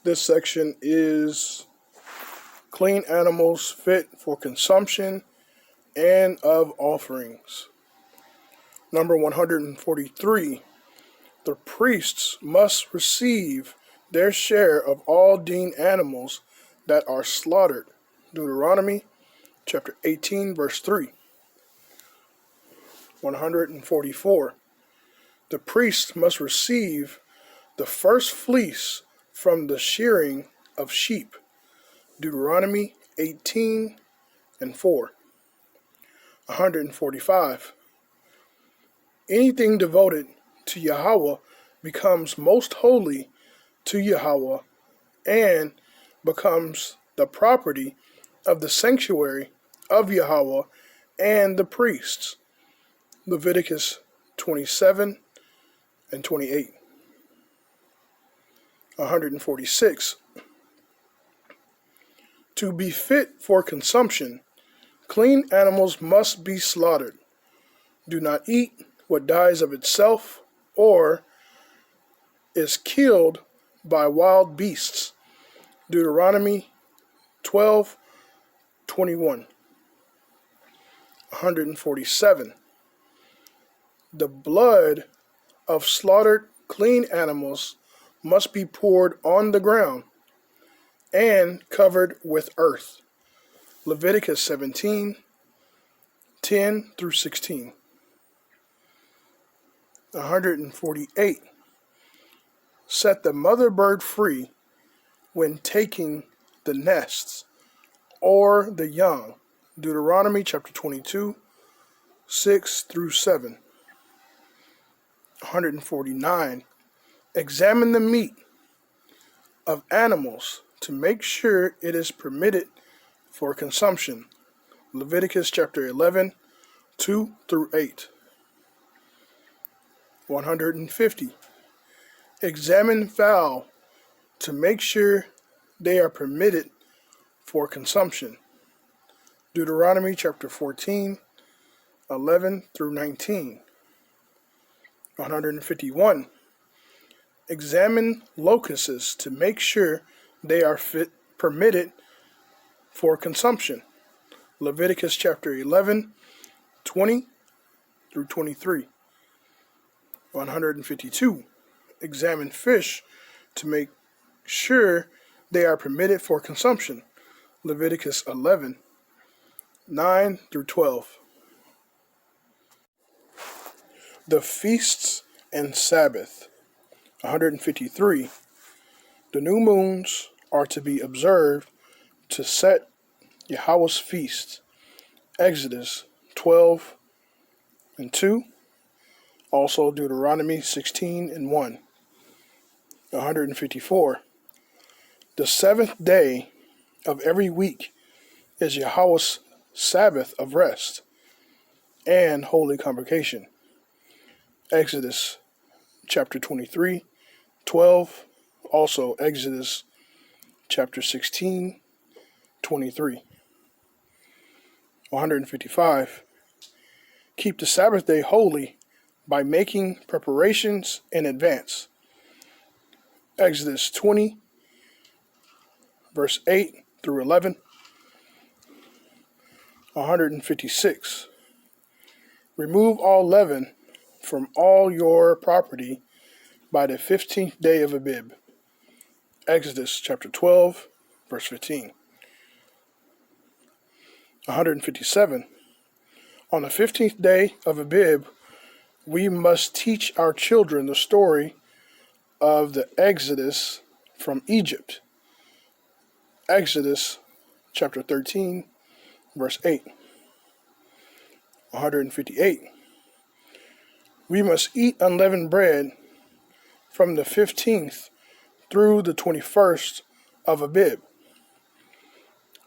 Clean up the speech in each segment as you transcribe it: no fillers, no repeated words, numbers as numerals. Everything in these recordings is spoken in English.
This section is clean animals fit for consumption and of offerings. Number 143. The priests must receive their share of all lean animals that are slaughtered. Deuteronomy chapter 18, verse 3. 144. The priest must receive the first fleece from the shearing of sheep. Deuteronomy 18 and 4. 145. Anything devoted to Yahawah becomes most holy to Yahawah and becomes the property of the sanctuary of Yahawah and the priests. Leviticus 27 and 28. 146. To be fit for consumption, clean animals must be slaughtered. Do not eat what dies of itself or is killed by wild beasts. Deuteronomy 12:21. 147. The blood of slaughtered clean animals must be poured on the ground and covered with earth. Leviticus 17:10 through 16. 148. Set the mother bird free when taking the nests or the young. Deuteronomy chapter 22, 6 through 7. 149. Examine the meat of animals to make sure it is permitted for consumption. Leviticus chapter 11, 2 through 8. 150. Examine fowl to make sure they are permitted for consumption. Deuteronomy chapter 14, 11 through 19. 151. Examine locusts to make sure they are permitted for consumption. Leviticus chapter 11, 20 through 23. 152. Examine fish to make sure they are permitted for consumption. Leviticus 11, 9 through 12. The feasts and Sabbath. 153. The new moons are to be observed to set Yahawah's feast. Exodus 12 and 2. Also Deuteronomy 16 and 1. 154. The seventh day of every week is Yahawah's Sabbath of rest and holy convocation. Exodus chapter 23, 12. Also Exodus chapter 16, 23. 155. Keep the Sabbath day holy by making preparations in advance. Exodus 20, verse 8 through 11. 156. Remove all leaven from all your property by the 15th day of Abib. Exodus chapter 12, verse 15. 157. On the 15th day of Abib, we must teach our children the story of the Exodus from Egypt. Exodus chapter 13, verse 8. 158. We must eat unleavened bread from the 15th through the 21st of Abib.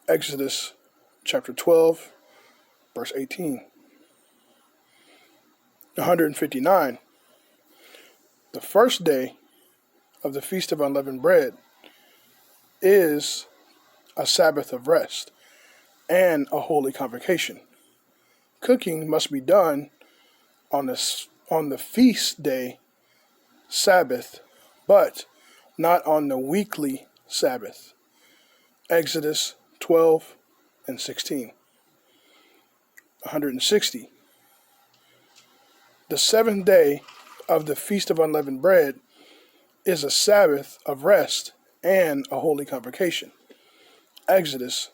Exodus chapter 12, verse 18. 159. The first day of the Feast of Unleavened Bread is a Sabbath of rest and a holy convocation. Cooking must be done on the feast day Sabbath, but not on the weekly Sabbath. Exodus 12 and 16. 160. The seventh day of the Feast of Unleavened Bread is a Sabbath of rest and a holy convocation. Exodus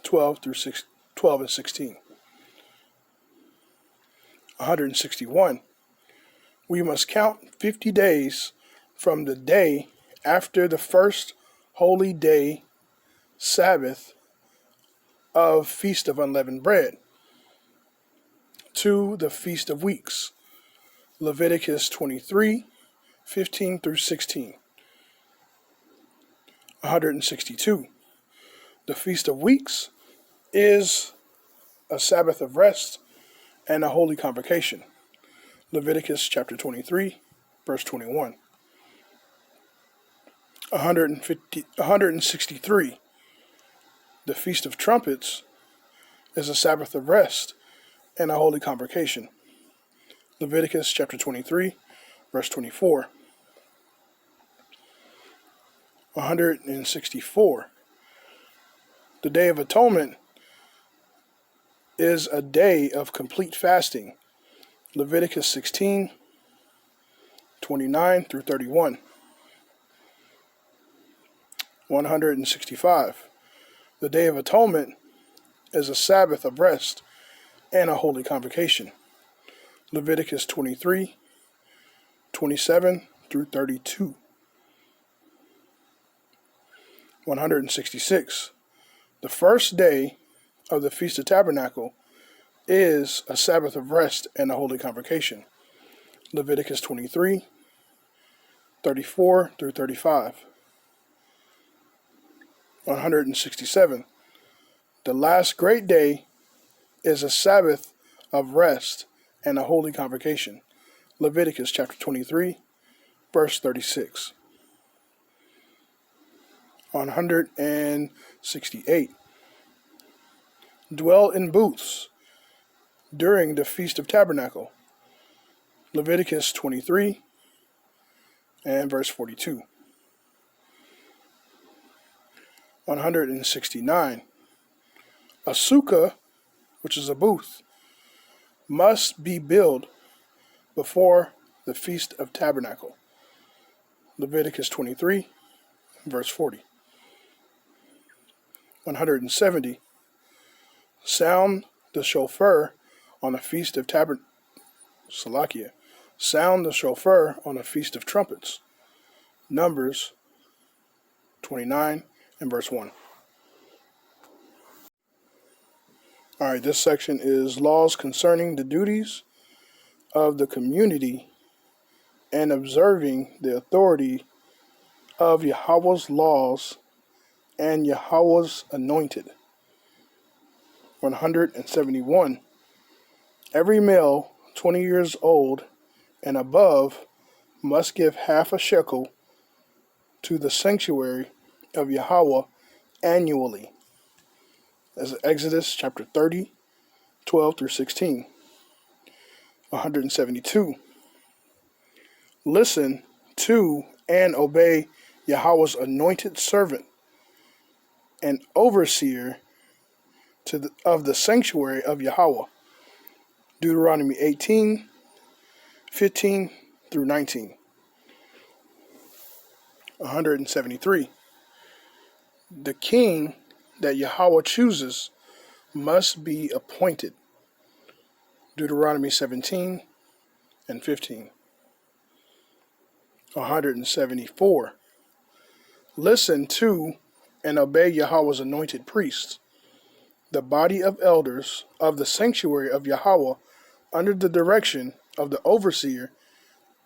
12 and 16. 161. We must count 50 days from the day after the first holy day Sabbath of Feast of Unleavened Bread to the Feast of Weeks. Leviticus 23, 15 through 16. 162. The Feast of Weeks is a Sabbath of rest and a holy convocation. Leviticus chapter 23, verse 21. 163. The Feast of Trumpets is a Sabbath of rest and a holy convocation. Leviticus chapter 23, verse 24. 164. The Day of Atonement is a day of complete fasting. Leviticus 16, 29 through 31. 165. The Day of Atonement is a Sabbath of rest and a holy convocation. Leviticus 23, 27 through 32. 166. The first day of the Feast of Tabernacle is a Sabbath of rest and a holy convocation. Leviticus 23, 34 through 35. 167. The last great day is a Sabbath of rest and a holy convocation. Leviticus chapter 23, verse 36. 168. Dwell in booths during the Feast of Tabernacle. Leviticus 23 and verse 42. 169. A sukkah, which is a booth, must be built before the Feast of Tabernacle. Leviticus 23, verse 40. 170. Sound the shofar on a Feast of Sound the shofar on a Feast of Trumpets. Numbers 29 and verse 1. Alright, this section is laws concerning the duties of the community and observing the authority of Yahawah's laws and Yahawah's anointed. 171. Every male 20 years old and above must give half a shekel to the sanctuary of Yahawah annually. That's Exodus chapter 30, 12 through 16. 172. Listen to and obey Yahawah's anointed servant and overseer of the sanctuary of Yahawah. Deuteronomy 18, 15 through 19. 173. The king that Yahawah chooses must be appointed. Deuteronomy 17 and 15. 174. Listen to and obey Yahawah's anointed priests, the body of elders of the sanctuary of Yahawah, under the direction of the overseer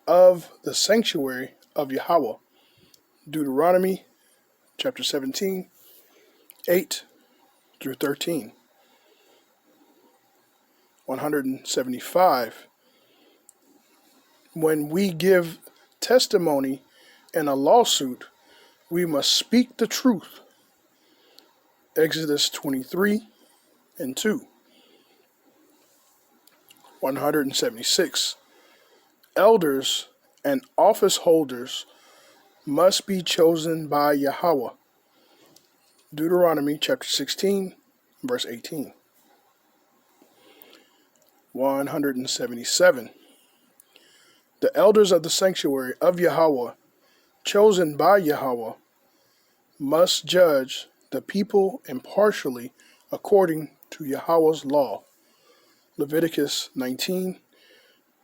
of the sanctuary of Yahawah. Deuteronomy chapter 17, 8 through 13. 175. When we give testimony in a lawsuit, we must speak the truth. Exodus 23 and 2. 176. Elders and office holders must be chosen by Yahawah. Deuteronomy chapter 16, verse 18. 177. The elders of the sanctuary of Yahawah, chosen by Yahawah, must judge the people impartially according to Yahawah's law. Leviticus 19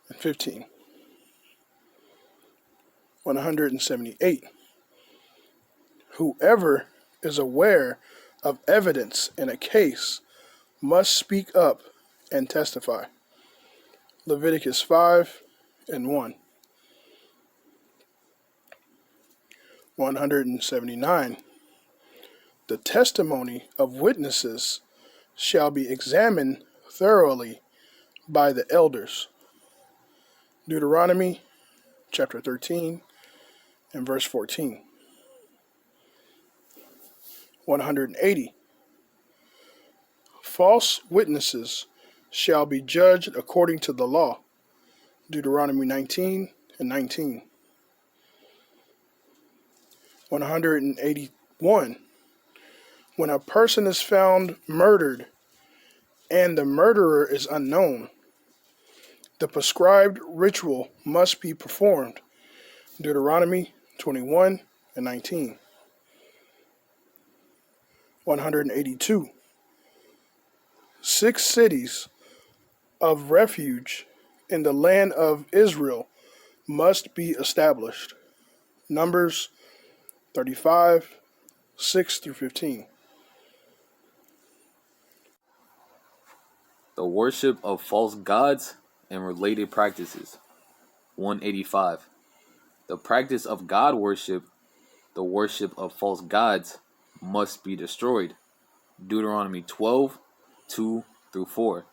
and 15. 178. Whoever is aware of evidence in a case must speak up and testify. Leviticus 5 and 1. 179. The testimony of witnesses shall be examined thoroughly by the elders. Deuteronomy chapter 13 and verse 14. 180. False witnesses shall be judged according to the law. Deuteronomy 19 and 19. 181. When a person is found murdered and the murderer is unknown, the prescribed ritual must be performed. Deuteronomy 21 and 19. 182. 6 cities of refuge in the land of Israel must be established. Numbers 35, 6 through 15. The worship of false gods and related practices. 185. The practice of God worship, the worship of false gods, must be destroyed. Deuteronomy 12, 2 through 4.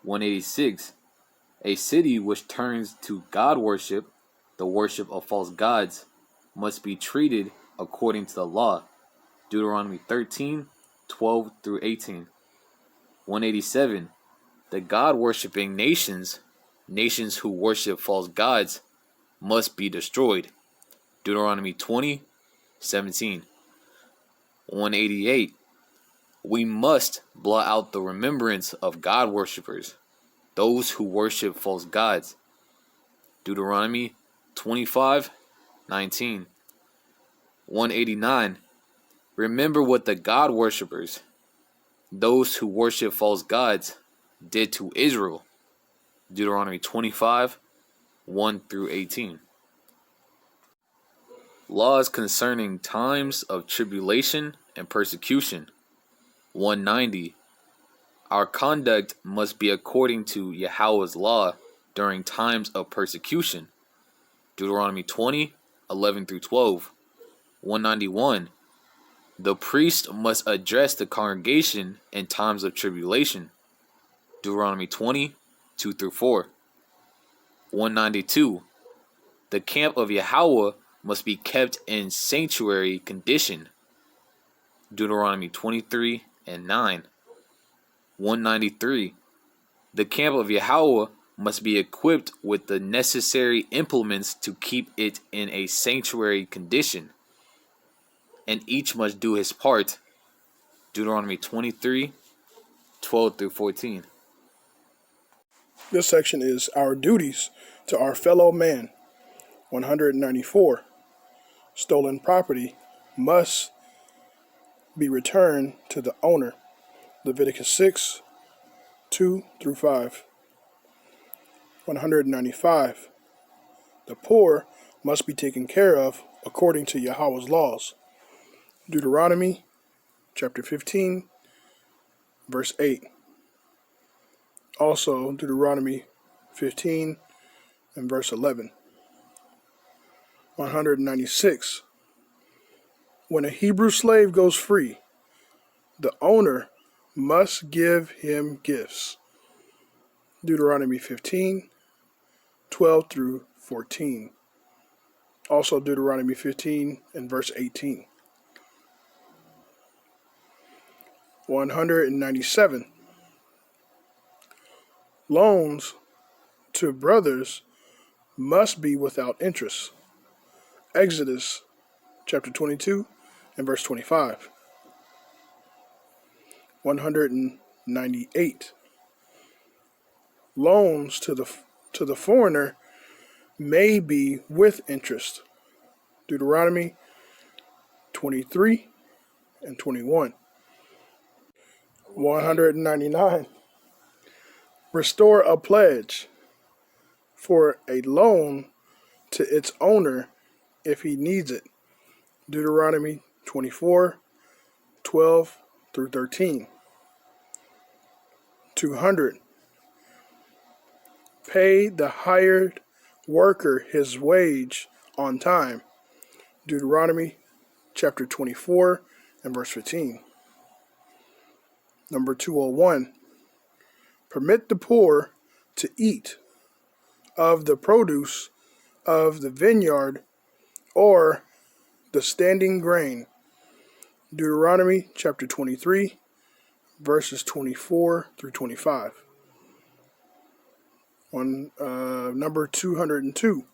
186. A city which turns to God worship, the worship of false gods, must be treated according to the law. Deuteronomy 13, 12 through 18. 187. The God-worshipping nations, nations who worship false gods, must be destroyed. Deuteronomy 20, 17. 188. We must blot out the remembrance of God worshippers, those who worship false gods. Deuteronomy 25, 19. 189. Remember what the God worshippers, those who worship false gods, did to Israel. Deuteronomy 25, 1 through 18. Laws concerning times of tribulation and persecution. 190. Our conduct must be according to Yahawah's law during times of persecution. Deuteronomy 20, 11 through 12. 191. The priest must address the congregation in times of tribulation. Deuteronomy 20, 2 through 4. 192. The camp of Yahawah must be kept in sanctuary condition. Deuteronomy 23 and 9. 193. The camp of Yahawah must be equipped with the necessary implements to keep it in a sanctuary condition, and each must do his part. Deuteronomy 23, 12 through 14. This section is our duties to our fellow man. 194. Stolen property must be returned to the owner. Leviticus 6, 2 through 5. 195. The poor must be taken care of according to Yahawah's laws. Deuteronomy chapter 15, verse 8. Also Deuteronomy 15 and verse 11. 196. When a Hebrew slave goes free, the owner must give him gifts. Deuteronomy 15, 12 through 14. Also Deuteronomy 15 and verse 18. 197. Loans to brothers must be without interest. Exodus chapter 22 and verse 25. 198. Loans to the foreigner may be with interest. Deuteronomy 23 and 21. 199. Restore a pledge for a loan to its owner if he needs it. Deuteronomy 24, 12 through 13. 200. Pay the hired worker his wage on time. Deuteronomy chapter 24 and verse 15. Number 201. Permit the poor to eat of the produce of the vineyard or the standing grain. Deuteronomy chapter 23, verses 24 through 25. Number 202.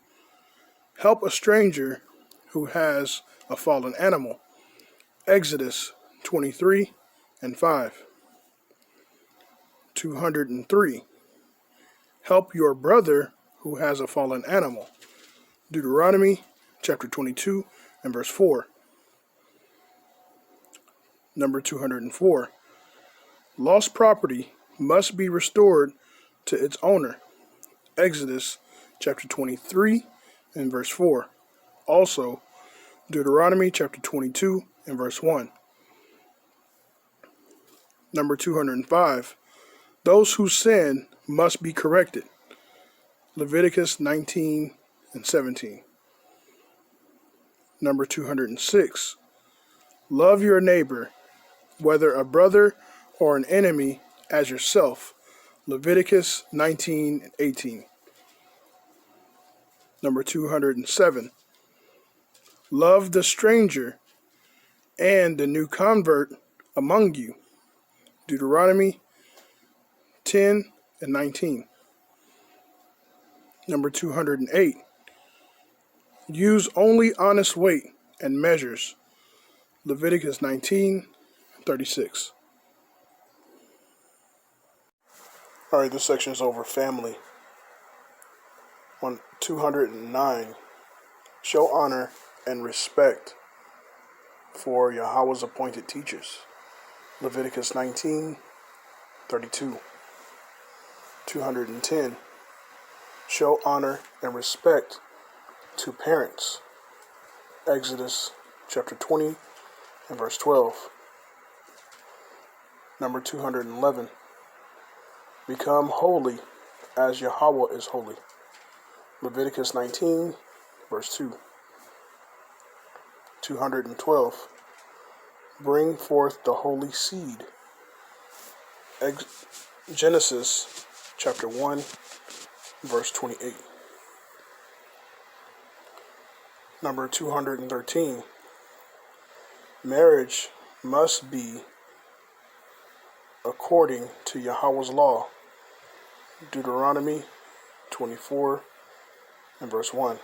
Help a stranger who has a fallen animal. Exodus 23 and 5. 203. Help your brother who has a fallen animal. Deuteronomy chapter 22 and verse 4. Number 204. Lost property must be restored to its owner. Exodus chapter 23 and verse 4. Also, Deuteronomy chapter 22 and verse 1. Number 205. Those who sin must be corrected. Leviticus 19 and 17. Number 206. Love your neighbor, whether a brother or an enemy, as yourself. Leviticus 19 and 18. Number 207. Love the stranger and the new convert among you. Deuteronomy 10 and 19. Number 208. Use only honest weight and measures. Leviticus 19 and 36. All right, this section is over family. 209. Show honor and respect for Yahawah's appointed teachers. Leviticus 19, 32. 210. Show honor and respect to parents. Exodus chapter 20 and verse 12. Number 211. Become holy as Yahawah is holy. Leviticus 19, verse 2. 212. Bring forth the holy seed. Genesis chapter 1, verse 28. Number 213. Marriage must be according to Yahawah's law. Deuteronomy 24 and verse 1.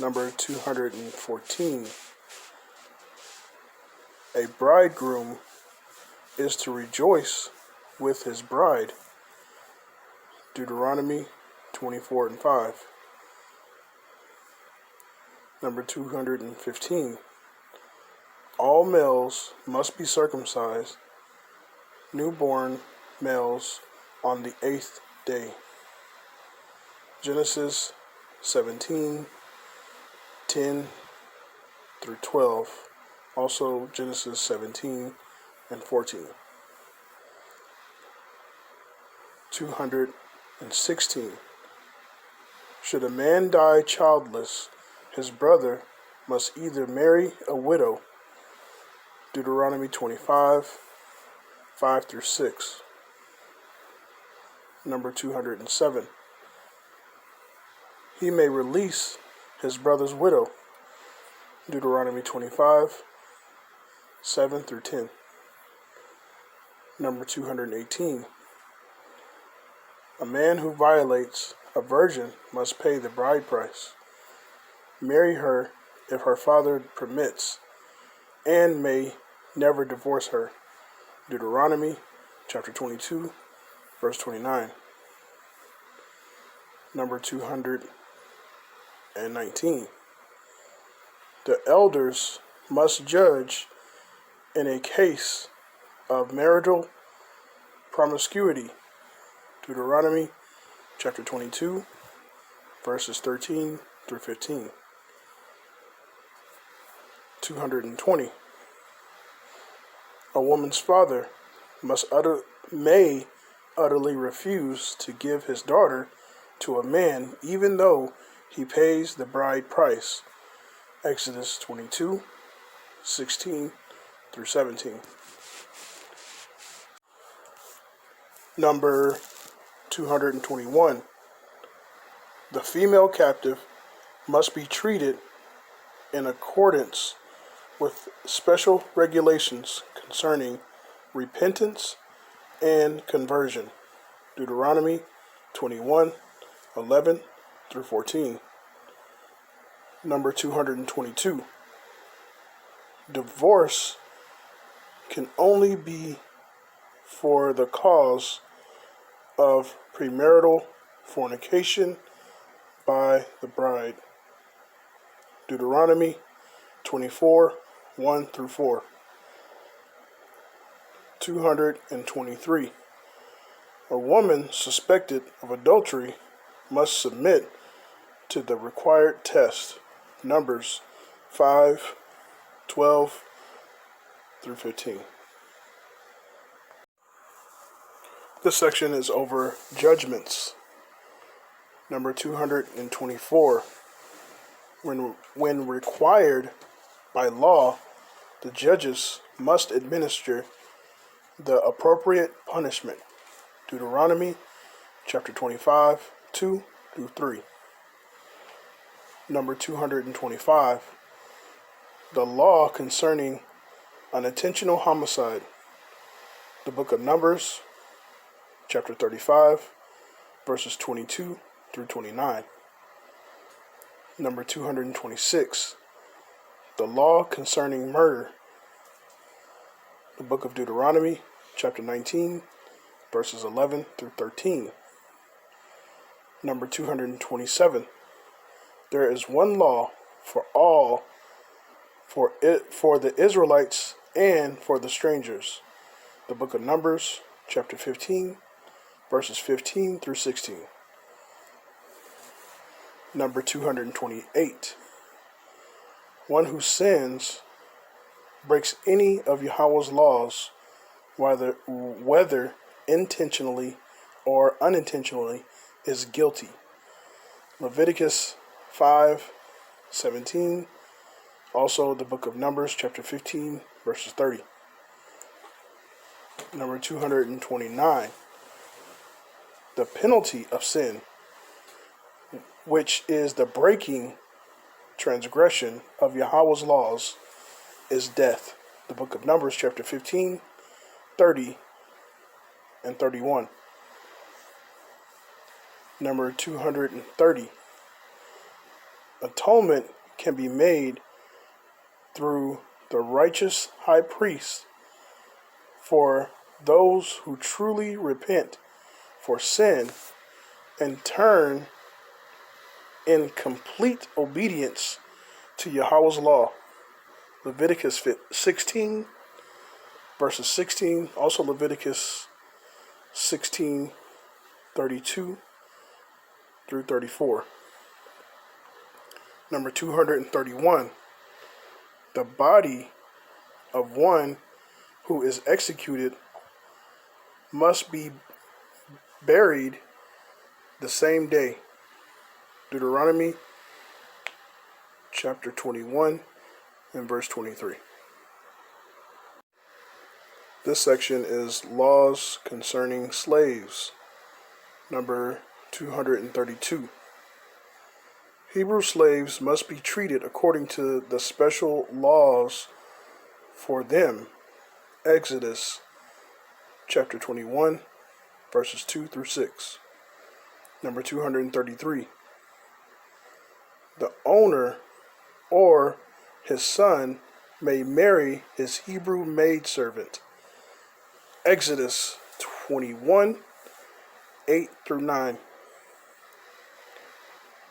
Number 214. A bridegroom is to rejoice with his bride. Deuteronomy 24 and 5. Number 215. All males must be circumcised, newborn males on the 8th day. Genesis 17, 10 through 12. Also Genesis 17 and 14. 216. Should a man die childless, his brother must either marry a widow. Deuteronomy 25, 5 through 6. Number 207. He may release his brother's widow. Deuteronomy 25, 7 through 10. Number 218. A man who violates a virgin must pay the bride price. Marry her if her father permits, and may never divorce her. Deuteronomy chapter 22, verse 29. Number 219. The elders must judge in a case of marital promiscuity. Deuteronomy chapter 22, verses 13 through 15. 220. A woman's father may utterly refuse to give his daughter to a man even though he pays the bride price. Exodus 22, 16 through 17. Number 221. The female captive must be treated in accordance with special regulations concerning repentance and conversion. Deuteronomy 21, 11 through 14. Number 222. Divorce can only be for the cause of premarital fornication by the bride. Deuteronomy 24, 1 through 4. 223. A woman suspected of adultery must submit to the required test. Numbers 5, 12 through 15. This section is over judgments. Number 224. When required by law, the judges must administer the appropriate punishment. Deuteronomy chapter 25, 2 through 3. Number 225. The law concerning unintentional homicide. The book of Numbers chapter 35, verses 22 through 29. Number 226. The law concerning murder. The book of Deuteronomy chapter 19, verses 11 through 13. Number 227. There is one law for all, for the Israelites and for the strangers. The book of Numbers chapter 15, verses 15 through 16. Number 228. One who sins, breaks any of Yahawah's laws, whether intentionally or unintentionally, is guilty. Leviticus 5:17. Also the book of Numbers chapter 15, verses 30. Number 229. The penalty of sin, which is the breaking transgression of Yahawah's laws, is death. The book of Numbers chapter 15, 30 and 31. Number 230. Atonement can be made through the righteous high priest for those who truly repent for sin and turn in complete obedience to Yahawah's law. Leviticus 16, verses 16. Also Leviticus 16, 32 through 34. Number 231. The body of one who is executed must be buried the same day. Deuteronomy chapter 21 and verse 23. This section is laws concerning slaves. Number 232. Hebrew slaves must be treated according to the special laws for them. Exodus chapter 21, verses 2 through 6. Number 233. The owner or his son may marry his Hebrew maidservant. Exodus 21, 8 through 9.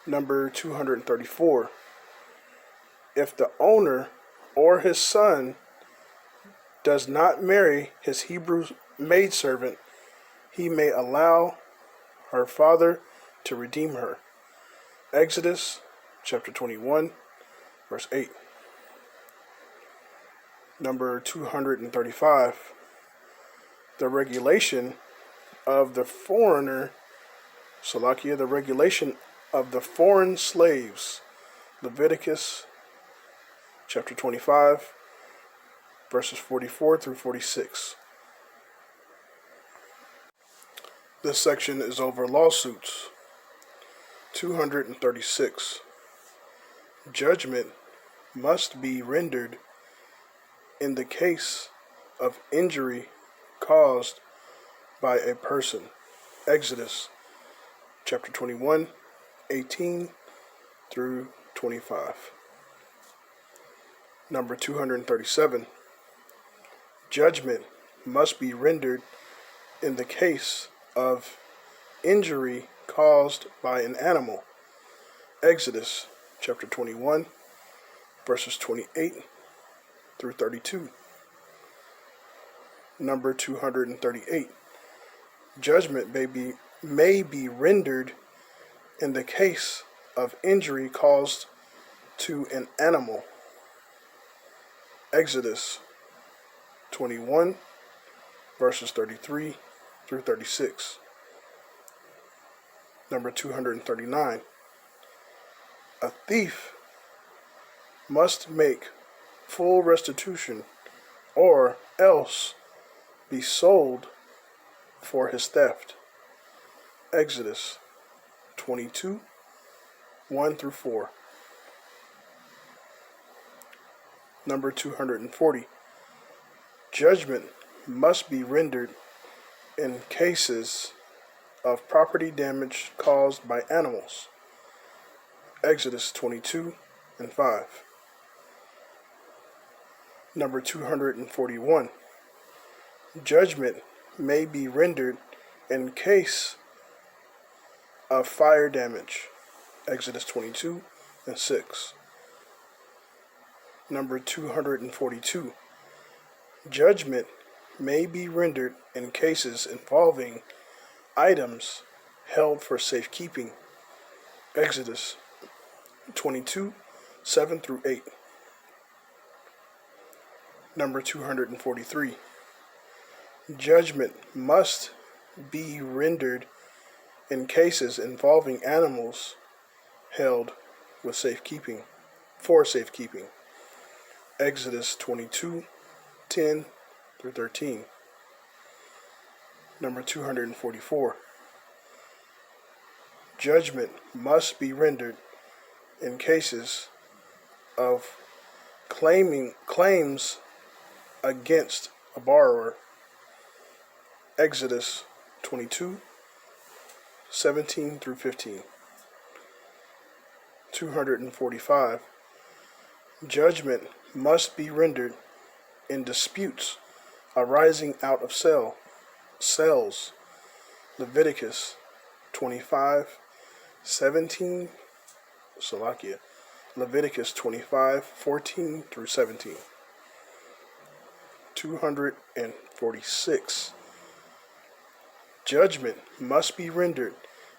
Number 234. If the owner or his son does not marry his Hebrew maidservant, he may allow her father to redeem her. Exodus chapter 21, verse 8. Number 235. The regulation of the foreigner, the regulation of the foreign slaves. Leviticus chapter 25, verses 44 through 46. This section is over lawsuits. 236. Judgment must be rendered in the case of injury caused by a person. Exodus chapter 21, 18 through 25. Number 237. Judgment must be rendered in the case of injury caused by an animal. Exodus chapter 21, verses 28 through 32. Number 238. Judgment may be rendered in the case of injury caused to an animal. Exodus 21, verses 33 through 36. Number 239. A thief must make full restitution or else be sold for his theft. Exodus 22, 1 through 4. Number 240. Judgment must be rendered in cases of property damage caused by animals. Exodus 22 and 5. Number 241. Judgment may be rendered in case of fire damage. Exodus 22 and 6. Number 242. Judgment may be rendered in cases involving items held for safekeeping. Exodus 22, 7 through 8. Number 243. Judgment must be rendered in cases involving animals held with safekeeping, for safekeeping. Exodus 22, 10 through 13. Number 244. Judgment must be rendered in cases of claims against a borrower. Exodus 22, 17 through 15. 245. Judgment must be rendered in disputes arising out of cells. Leviticus 25, 17. Leviticus 25, 14 through 17. 246. Judgment must be rendered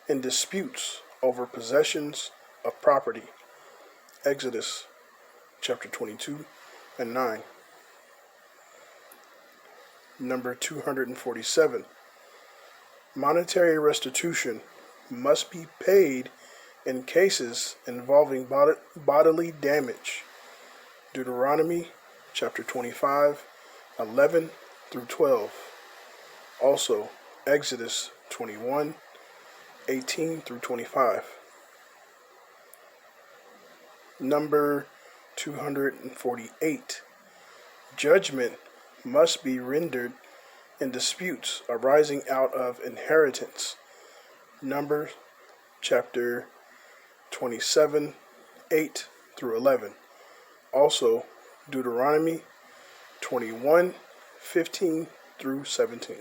in disputes over possessions of property. Exodus chapter 22 and 9. Number 247. Monetary restitution must be paid in cases involving bodily damage. Deuteronomy chapter 25, 11 through 12. Also, Exodus 21, 18 through 25. Number 248. Judgment must be rendered in disputes arising out of inheritance. Numbers chapter 27, 8 through 11. Also, Deuteronomy 21:15 through 17.